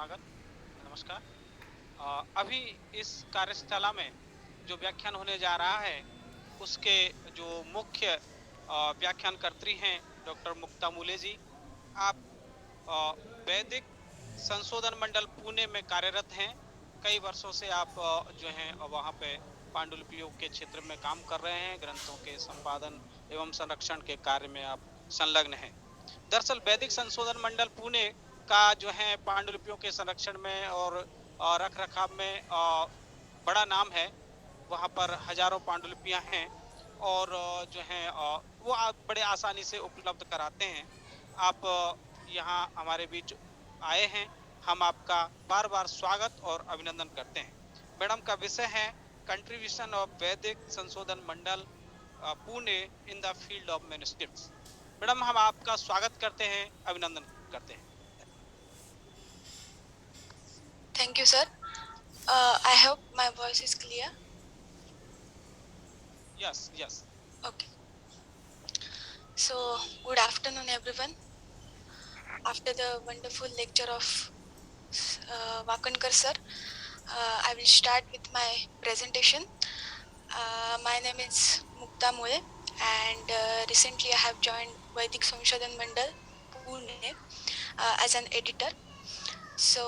स्वागत। नमस्कार। अभी इस कार्यशाला में जो व्याख्यान होने जा रहा है उसके जो मुख्य व्याख्यानकर्त्री हैं डॉक्टर मुक्ता मूले जी। आप अ, वैदिक संशोधन मंडल पुणे में कार्यरत हैं। कई वर्षों से आप जो हैं वहाँ पे पांडुलिपियों के क्षेत्र में काम कर रहे हैं। ग्रंथों के संपादन एवं संरक्षण के कार्य में आप संलग्न हैं। दरअसल वैदिक संशोधन मंडल पुणे का जो है पांडुलिपियों के संरक्षण में और रख रखाव में बड़ा नाम है। वहाँ पर हजारों पांडुलिपियां हैं और जो है वो आप बड़े आसानी से उपलब्ध कराते हैं। आप यहाँ हमारे बीच आए हैं। हम आपका बार बार स्वागत और अभिनंदन करते हैं। मैडम का विषय है contribution of Vaidik Sanshodhan Mandal Pune in the field of manuscripts. Madam हम आपका स्वागत करते हैं, अभिनंदन करते हैं। Thank you, sir. I hope my voice is clear. Yes yes. Okay. So, good afternoon, everyone. After the wonderful lecture of Vakankar sir, I will start with my presentation. My name is Mukta Mule, and recently I have joined Vaidik Samshodhan Mandal, Pune, as an editor. So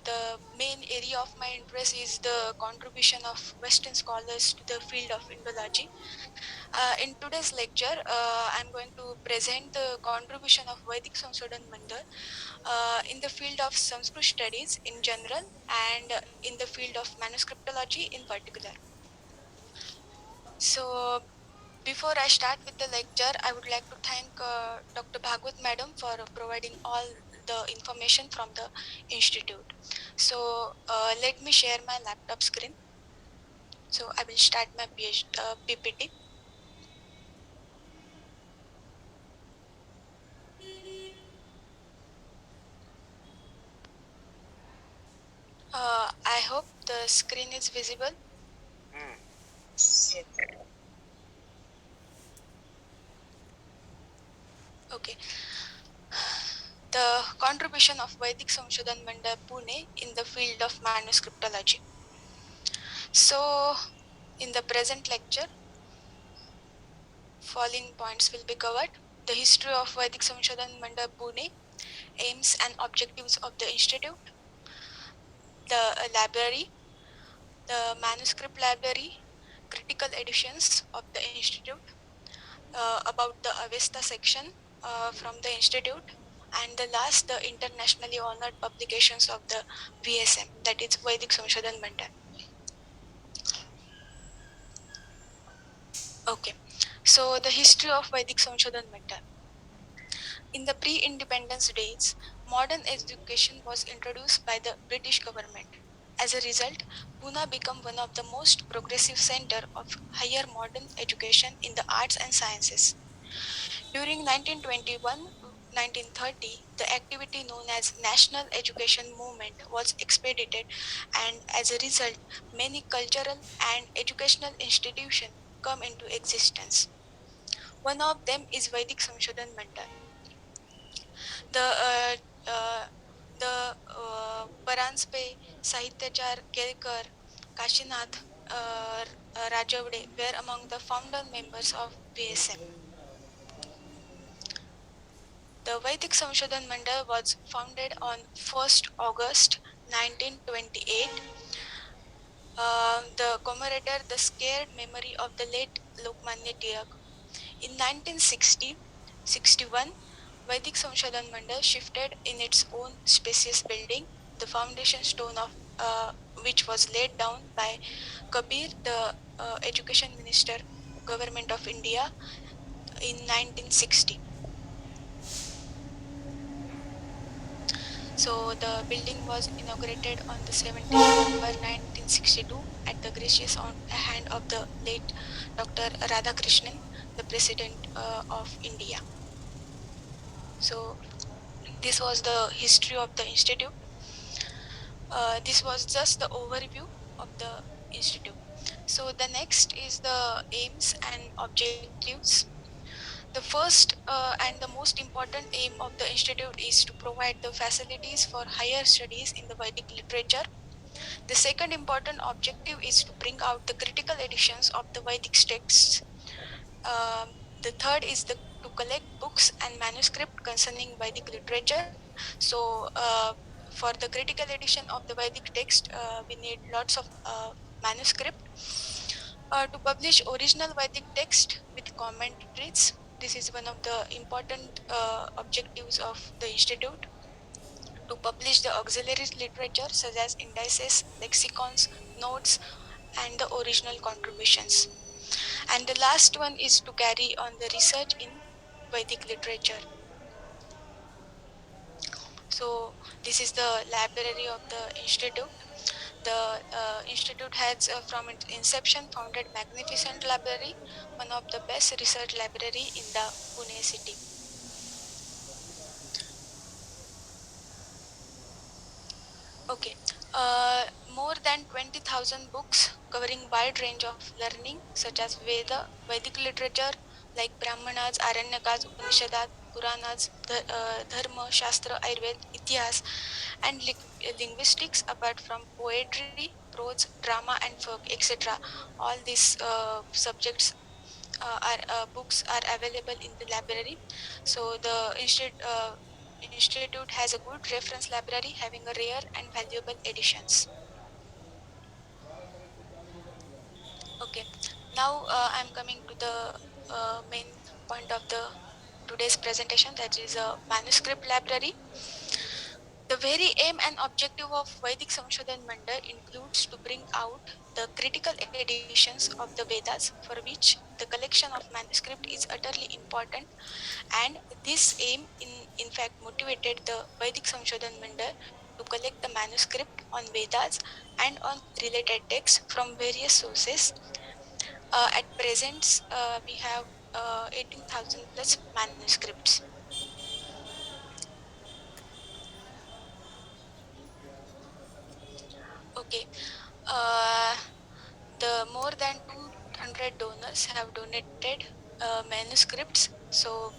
the main area of my interest is the contribution of Western scholars to the field of Indology. In today's lecture, I'm going to present the contribution of Vedic Samshodhan Mandal in the field of Sanskrit studies in general and in the field of Manuscriptology in particular. So before I start with the lecture, I would like to thank Dr. Bhagwat Madam for providing all the information from the institute. So let me share my laptop screen. So I will start my PPT. I hope the screen is visible. Okay. The contribution of Vedic Samshodhan Mandal Pune in the field of manuscriptology. So, in the present lecture, following points will be covered: the history of Vedic Samshodhan Mandal Pune, aims and objectives of the institute, the library, the manuscript library, critical editions of the institute, about the Avesta section from the institute, and the last, the internationally honored publications of the VSM, that is Vedic Samshodhan Mandal. Okay, so the history of Vedic Samshodhan Mandal. In the pre-independence days, modern education was introduced by the British government. As a result, Pune became one of the most progressive centers of higher modern education in the arts and sciences. During 1921-1930, the activity known as National Education Movement was expedited, and as a result, many cultural and educational institutions come into existence. One of them is Vedic Samshodhan Mandal. The Paranspe, Sahityachar Kelkar, Kashinath, Rajavde were among the founder members of VSM. The Vedic Samshodhan Mandal was founded on 1st August 1928. The commemorated the scared memory of the late Lokmanya Tilak. In 1960-61, Vedic Samshodhan Mandal shifted in its own spacious building, the foundation stone of which was laid down by Kabir, the Education Minister, Government of India, in 1960. So the building was inaugurated on the 17th November 1962 at the gracious hand of the late Dr. Radhakrishnan, the President of India. So this was the history of the institute. This was just the overview of the institute. So the next is the aims and objectives. The The first and the most important aim of the institute is to provide the facilities for higher studies in the Vedic literature. The second important objective is to bring out the critical editions of the Vedic texts. The third is to collect books and manuscript concerning Vedic literature. So, for the critical edition of the Vedic text, we need lots of manuscript. To publish original Vedic text with commentaries. This is one of the important objectives of the institute. To publish the auxiliary literature such as indices, lexicons, notes, and the original contributions. And the last one is to carry on the research in Vedic literature. So this is the library of the institute. The institute has from its inception founded magnificent library, one of the best research library in the Pune city. Okay. More than 20,000 books covering wide range of learning such as Vedic literature like Brahmanas, Aranyakas, Upanishads, Puranas, Dharma, Shastra, Ayurveda, Itihas, and linguistics apart from poetry, prose, drama, and folk, etc. All these subjects books are available in the library. So the institute has a good reference library having a rare and valuable editions. Okay, now I'm coming to the main point of the today's presentation, that is a manuscript library. The very aim and objective of Vedic Samshodhana Mandal includes to bring out the critical editions of the Vedas, for which the collection of manuscript is utterly important, and this aim in fact motivated the Vedic Samshodhana Mandal to collect the manuscript on Vedas and on related texts from various sources. At present, we have 18,000 plus manuscripts. Okay. Uh, the more than 200 donors have donated manuscripts. So,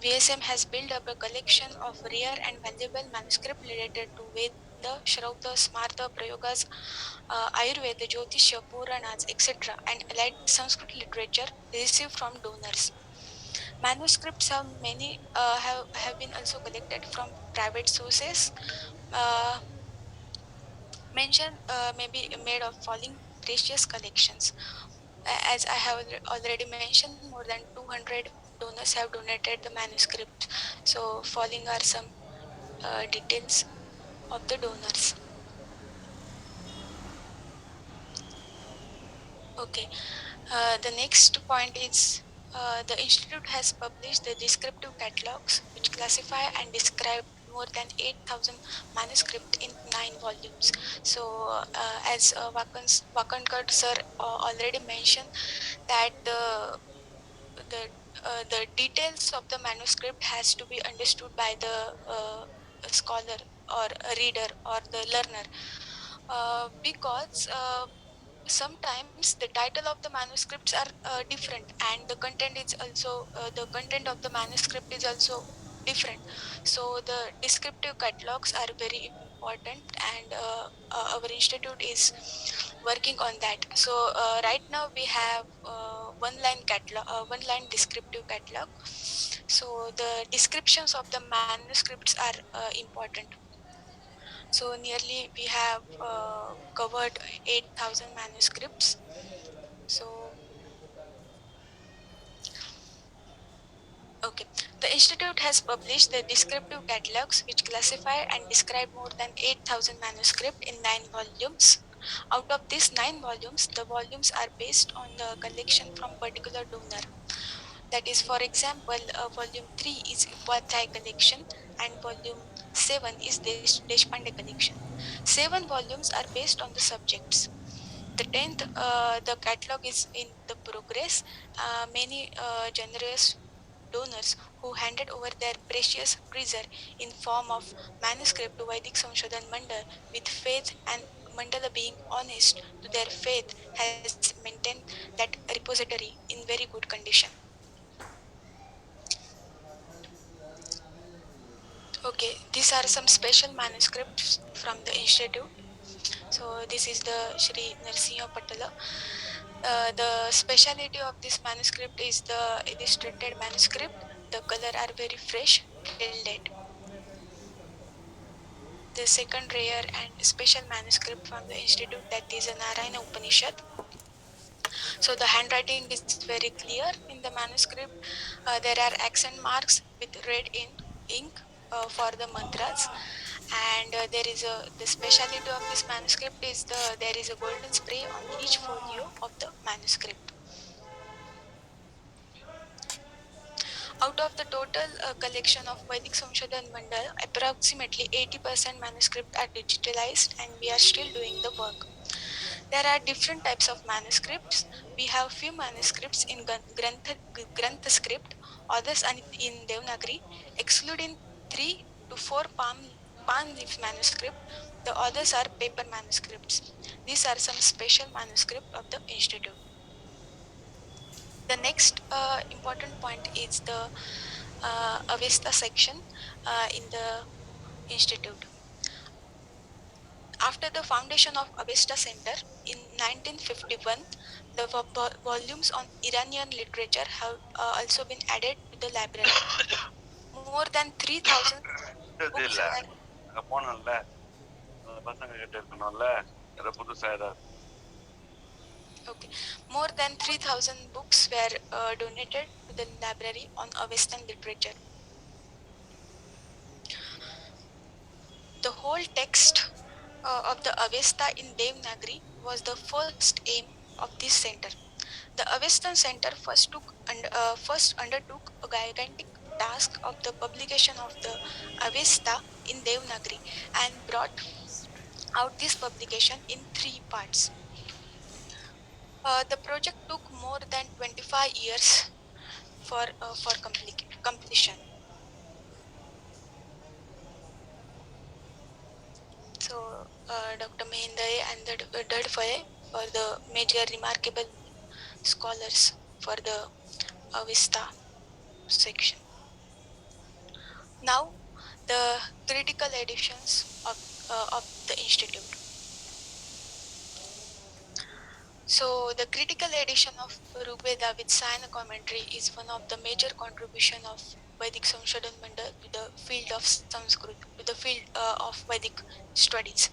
VSM has built up a collection of rare and valuable manuscript related to Veda, Shrauta, Smarta, Prayogas, Ayurveda, Jyotisha, Puranas, etc., and allied Sanskrit literature received from donors. Manuscripts have been also collected from private sources. Uh, Mention may be made of following precious collections. As I have already mentioned, more than 200 donors have donated the manuscript. So, following are some details of the donors. Okay. The next point is the institute has published the descriptive catalogs which classify and describe more than 8,000 manuscript in 9 volumes. So, as Vakankar sir already mentioned, that the details of the manuscript has to be understood by the scholar or a reader or the learner, because sometimes the title of the manuscripts are different, and the content is also the content of the manuscript is also different. So the descriptive catalogs are very important, and our institute is working on that. So right now we have one line descriptive catalog. So the descriptions of the manuscripts are important. So nearly we have covered 8,000 manuscripts. So, okay. The institute has published the descriptive catalogs which classify and describe more than 8,000 manuscripts in 9 volumes. Out of these 9 volumes, the volumes are based on the collection from particular donor. That is, for example, volume 3 is Upadhyay collection and volume 7 is Deshpande collection. 7 volumes are based on the subjects. The 10th, the catalog is in the progress. Many generous donors who handed over their precious treasure in form of manuscript to Vedic Samshodhan Mandal with faith and Mandala, being honest to their faith, has maintained that repository in very good condition. Okay, these are some special manuscripts from the institute. So this is the Shri Narsimha Patala. The speciality of this manuscript is the illustrated manuscript. The color are very fresh till date. The second rare and special manuscript from the institute, that is a Narayana Upanishad. So the handwriting is very clear in the manuscript. There are accent marks with red ink for the mantras, and there is a the speciality of this manuscript is there is a golden spray on each folio of the manuscript. Out of the total collection of Vedic Samshodhana Mandal, approximately 80% manuscripts are digitalized, and we are still doing the work. There are different types of manuscripts. We have few manuscripts in Grantha script, others in Devanagari, excluding 3 to 4 palm leaf manuscript. The others are paper manuscripts. These are some special manuscript of the institute. The next important point is the Avesta section in the institute. After the foundation of Avesta Center in 1951, the volumes on Iranian literature have also been added to the library. More than 3,000 books இல்ல were அங்க போனோம்ல அந்த பசங்க கிட்ட இருக்கணும்ல அதை புதுசா ஏதாவது okay. More than 3,000 books were donated to the library on Western literature. The whole text of the Avesta in Devanagari was the first aim of this center. The Avestan Center first undertook a gigantic task of the publication of the Avesta in Devanagari and brought out this publication in 3 parts. The project took more than 25 years for completion. So, Dr. Mehendale and the Dadfaye were the major remarkable scholars for the Avesta section. Now, the critical editions of the institute. So, the critical edition of Rigveda with Sayana commentary is one of the major contribution of Vedic Samshodhana Mandal to the field of Sanskrit, to the field of Vedic studies.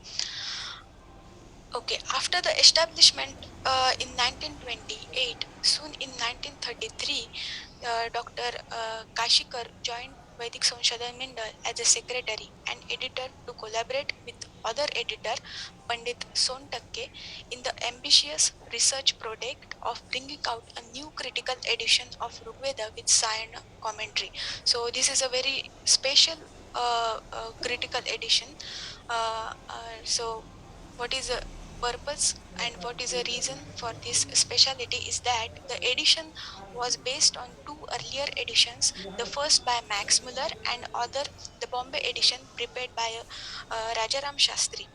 Okay, after the establishment in 1928, soon in 1933, Dr. Kashikar joined Vedic Samshodhana Mandal as a secretary and editor to collaborate with other editor Pandit Sontakke in the ambitious research project of bringing out a new critical edition of Rigveda with Sayana commentary. So this is a very special critical edition. So what is the purpose and what is the reason for this speciality is that the edition was based on 2 earlier editions, the first by Max Muller and other the Bombay edition prepared by Rajaram Shastri.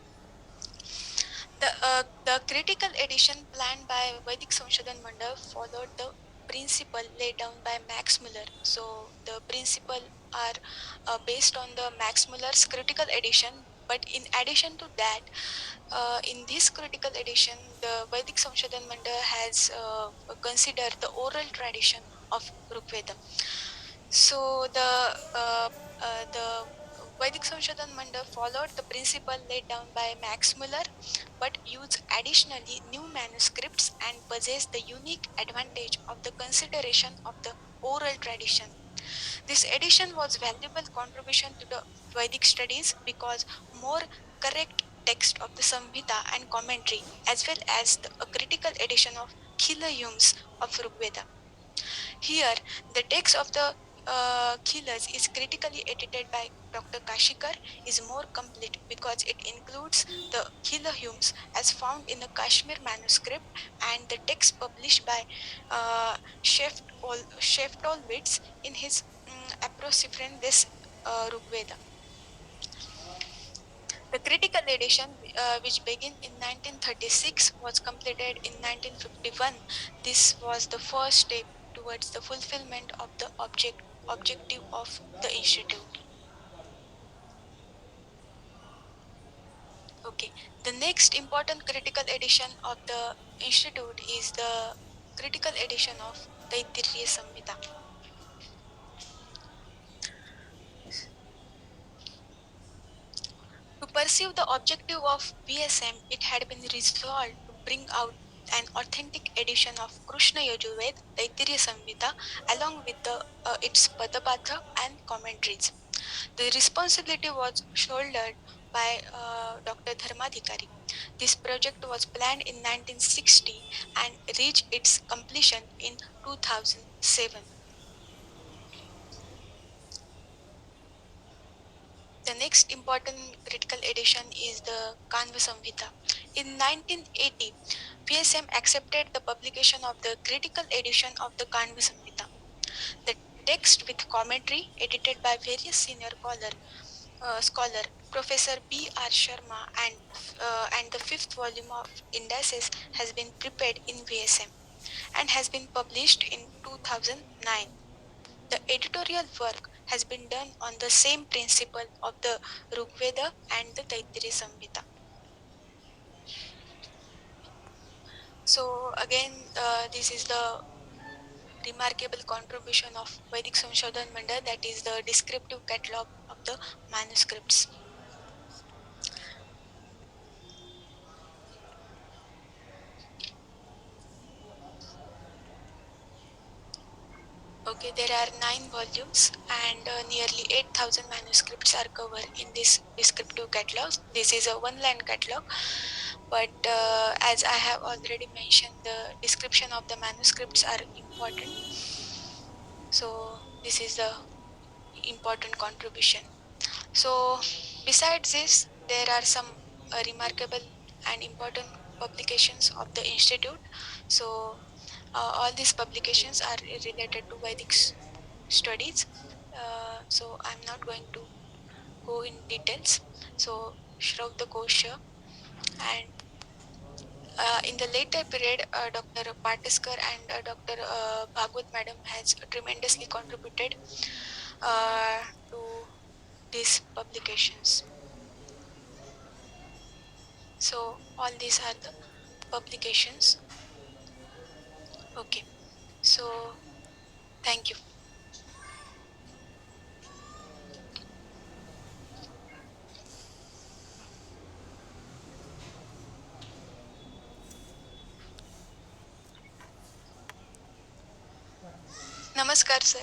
The critical edition planned by Vedic Samshodhana Mandal followed the principle laid down by Max Muller. So the principle are based on the Max Muller's critical edition, but in addition to that, in this critical edition, the Vedic Samshodhana Mandal has considered the oral tradition of Rigveda. So the Vedic Samshodhana Mandal followed the principle laid down by Max Muller, but used additionally new manuscripts and possessed the unique advantage of the consideration of the oral tradition. This edition was valuable contribution to the Vedic studies because more correct text of the Samhita and commentary, as well as a critical edition of Khila of Rigveda. Here, the text of the Khilas is critically edited by Dr. Kashikar is more complete because it includes the Khila as found in the Kashmir manuscript and the text published by Sheftolwitz in his Apocryphon this Rigveda. The critical edition, which began in 1936, was completed in 1951. This was the first step towards the fulfillment of the objective of the institute. Okay, the next important critical edition of the institute is the critical edition of Taittiriya Samhita. To pursue the objective of VSM, it had been resolved to bring out an authentic edition of Krishna Yajurved Taittiriya Samhita along with its Padapatra and commentaries. The responsibility was shouldered by Dr. Dharmadhikari. This project was planned in 1960 and reached its completion in 2007. The next important critical edition is the Kanva Samhita. In 1980, VSM accepted the publication of the critical edition of the Kanva Samhita. The text with commentary edited by various senior scholar Professor B.R. Sharma and the fifth volume of indices has been prepared in VSM and has been published in 2009. The editorial work has been done on the same principle of the Rigveda and the Taittiriya Samhita. So again, this is the remarkable contribution of Vedic Samshodhana Mandal, that is the descriptive catalog of the manuscripts. Okay, there are 9 volumes and nearly 8,000 manuscripts are covered in this descriptive catalog. This is a one-line catalog, but as I have already mentioned, the description of the manuscripts are important. So this is the important contribution. So besides this, there are some remarkable and important publications of the institute. So all these publications are related to Vedic studies. So I'm not going to go in details. So Shrav the Kosha and in the later period, Dr. Patiskar and Dr. Bhagwat Madam has tremendously contributed uh, to these publications. So all these are the publications. Okay. So thank you. Namaskar, sir.